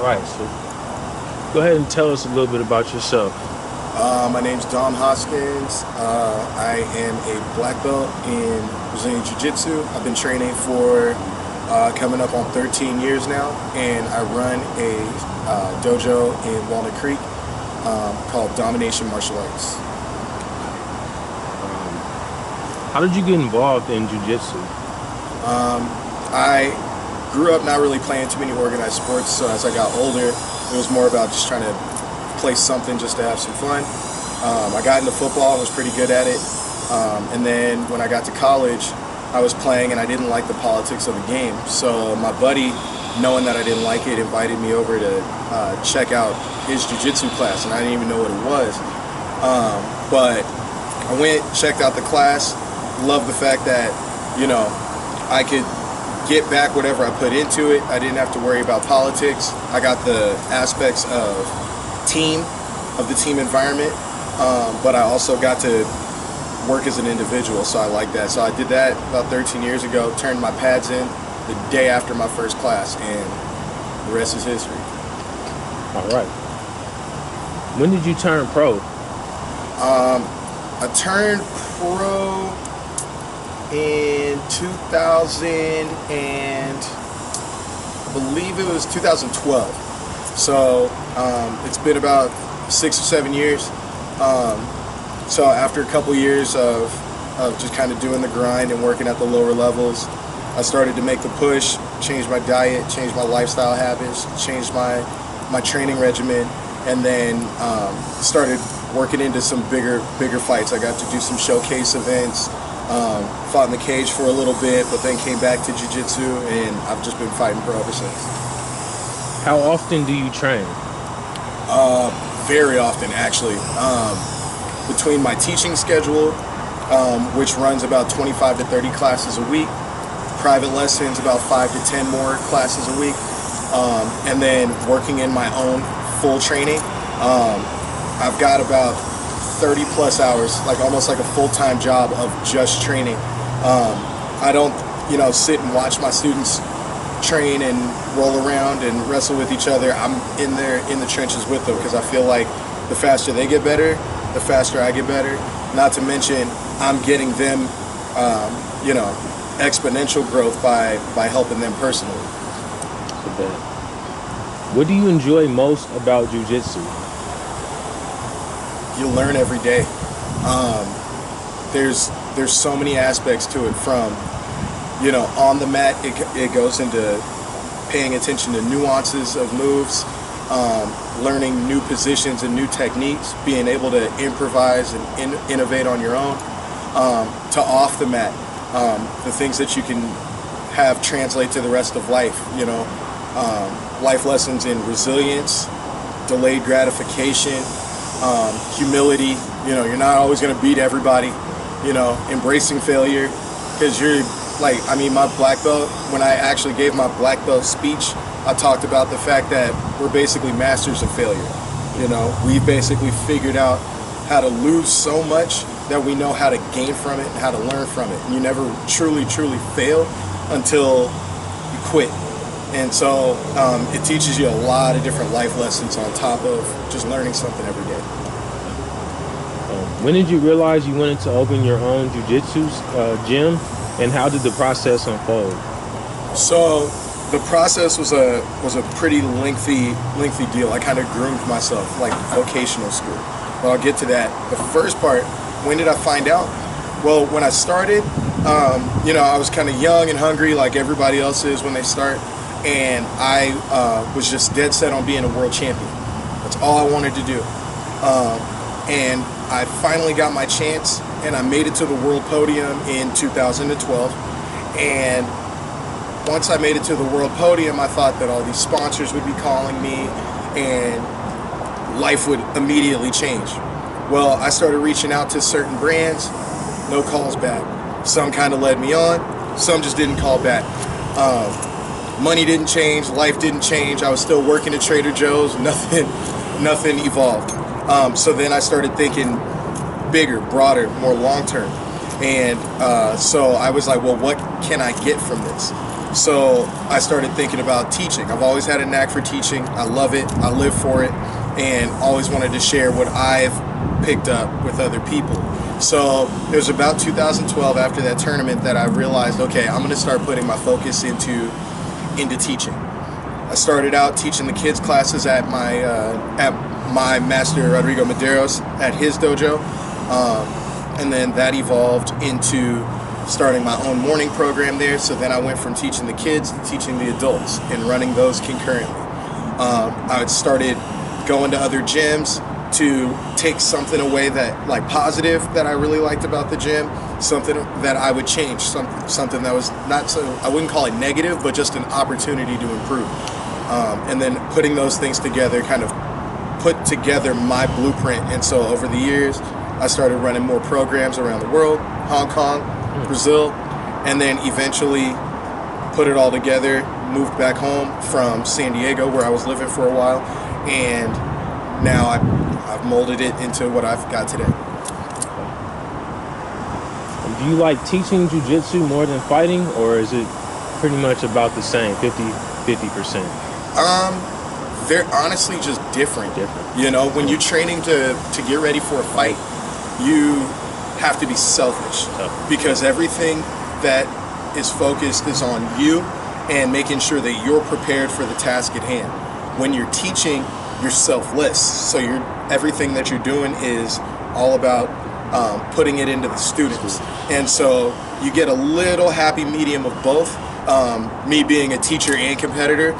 right, so go ahead and tell us a little bit about yourself. My name's Dom Hoskins. I am a black belt in Brazilian Jiu Jitsu. I've been training for coming up on 13 years now, and I run a dojo in Walnut Creek called Domination Martial Arts. How did you get involved in Jiu Jitsu? I grew up not really playing too many organized sports, so as I got older, it was more about just trying to play something just to have some fun. I got into football and was pretty good at it. And then when I got to college, I was playing and I didn't like the politics of the game. So my buddy, knowing that I didn't like it, invited me over to check out his jiu-jitsu class, and I didn't even know what it was. But I went, checked out the class, loved the fact that, you know, I could get back whatever I put into it. I didn't have to worry about politics. I got the aspects of the team environment, but I also got to work as an individual, so I like that. So I did that about 13 years ago, turned my pads in the day after my first class, and the rest is history. All right. When did you turn pro? I turned pro in 2000 and I believe it was 2012. So it's been about 6 or 7 years. So after a couple years of just kind of doing the grind and working at the lower levels, I started to make the push, change my diet, change my lifestyle habits, change my training regimen, and then started working into some bigger fights. I got to do some showcase events, fought in the cage for a little bit, but then came back to jiu-jitsu, and I've just been fighting pro ever since. How often do you train? Very often, actually. Between my teaching schedule, which runs about 25 to 30 classes a week, private lessons, about 5 to 10 more classes a week, and then working in my own full training, I've got about 30 plus hours, like almost like a full-time job of just training. I don't, sit and watch my students train and roll around and wrestle with each other. I'm in there in the trenches with them because I feel like the faster they get better, the faster I get better. Not to mention, I'm getting them, exponential growth by helping them personally. What do you enjoy most about Jiu Jitsu? You learn every day. There's so many aspects to it. From on the mat, it goes into paying attention to nuances of moves, learning new positions and new techniques, being able to improvise and innovate on your own, to off the mat, the things that you can have translate to the rest of life, life lessons in resilience, delayed gratification, humility. You're not always going to beat everybody, embracing failure, because my black belt, when I actually gave my black belt speech, I talked about the fact that we're basically masters of failure. We've basically figured out how to lose so much that we know how to gain from it and how to learn from it. And you never truly fail until you quit. And so it teaches you a lot of different life lessons on top of just learning something every day. When did you realize you wanted to open your own jiu-jitsu gym, and how did the process unfold? So the process was a pretty lengthy deal. I kind of groomed myself like vocational school, but I'll get to that. The first part, when did I find out? Well, when I started, I was kind of young and hungry like everybody else is when they start, and I was just dead set on being a world champion. That's all I wanted to do. And I finally got my chance, and I made it to the world podium in 2012. And once I made it to the world podium, I thought that all these sponsors would be calling me and life would immediately change. Well, I started reaching out to certain brands, no calls back. Some kind of led me on, some just didn't call back. Money didn't change, life didn't change. I was still working at Trader Joe's, nothing evolved. So then I started thinking bigger, broader, more long-term. And so I was like, well, what can I get from this? So I started thinking about teaching. I've always had a knack for teaching. I love it. I live for it, and always wanted to share what I've picked up with other people. So it was about 2012, after that tournament, that I realized, okay, I'm going to start putting my focus into teaching. I started out teaching the kids classes at my master Rodrigo Madero's at his dojo, and then that evolved into starting my own morning program there. So then I went from teaching the kids to teaching the adults and running those concurrently. I started going to other gyms to take something away that, like, positive that I really liked about the gym, something that I would change, something that was not so, I wouldn't call it negative, but just an opportunity to improve. And then putting those things together kind of put together my blueprint. And so over the years, I started running more programs around the world, Hong Kong, Brazil, and then eventually put it all together, moved back home from San Diego, where I was living for a while, and now I've molded it into what I've got today. Do you like teaching jiu-jitsu more than fighting, or is it pretty much about the same, 50%? They're honestly just different. You know, when you're training to get ready for a fight, you have to be selfish, because everything that is focused is on you and making sure that you're prepared for the task at hand. When you're teaching, you're selfless, so everything that you're doing is all about putting it into the students, and so you get a little happy medium of both. Me being a teacher and competitor,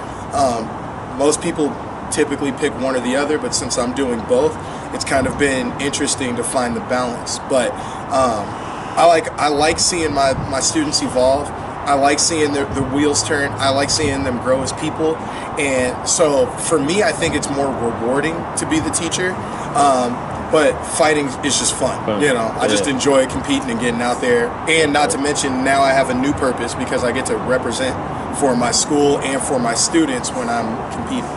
most people typically pick one or the other, but since I'm doing both, it's kind of been interesting to find the balance. But I like seeing my students evolve. I like seeing the wheels turn. I like seeing them grow as people. And so for me, I think it's more rewarding to be the teacher. But fighting is just fun. You know, I just enjoy competing and getting out there. And not to mention, now I have a new purpose because I get to represent for my school and for my students when I'm competing.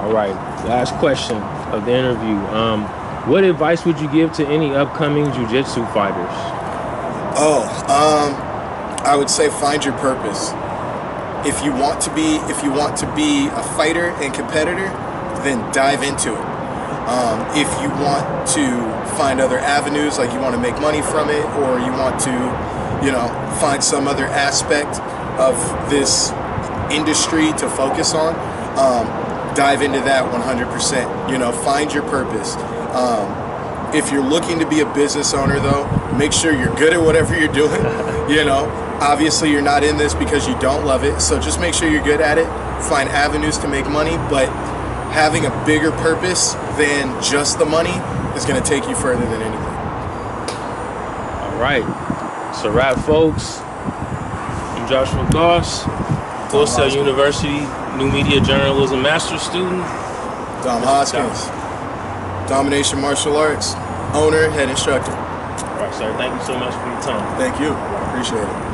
All right, last question of the interview. What advice would you give to any upcoming jiu-jitsu fighters? I would say find your purpose. If you want to be a fighter and competitor, then dive into it. If you want to find other avenues, like you want to make money from it, or you want to, find some other aspect of this industry to focus on, dive into that 100%. Find your purpose. If you're looking to be a business owner, though, make sure you're good at whatever you're doing. Obviously you're not in this because you don't love it, so just make sure you're good at it. Find avenues to make money, but having a bigger purpose than just the money is going to take you further than anything. All right, it's a wrap, folks. I'm Joshua Goss, Full Sail University New Media Journalism Master's student. Dom Hoskins, Domination Martial Arts owner, head instructor. All right, sir. Thank you so much for your time. Thank you. Appreciate it.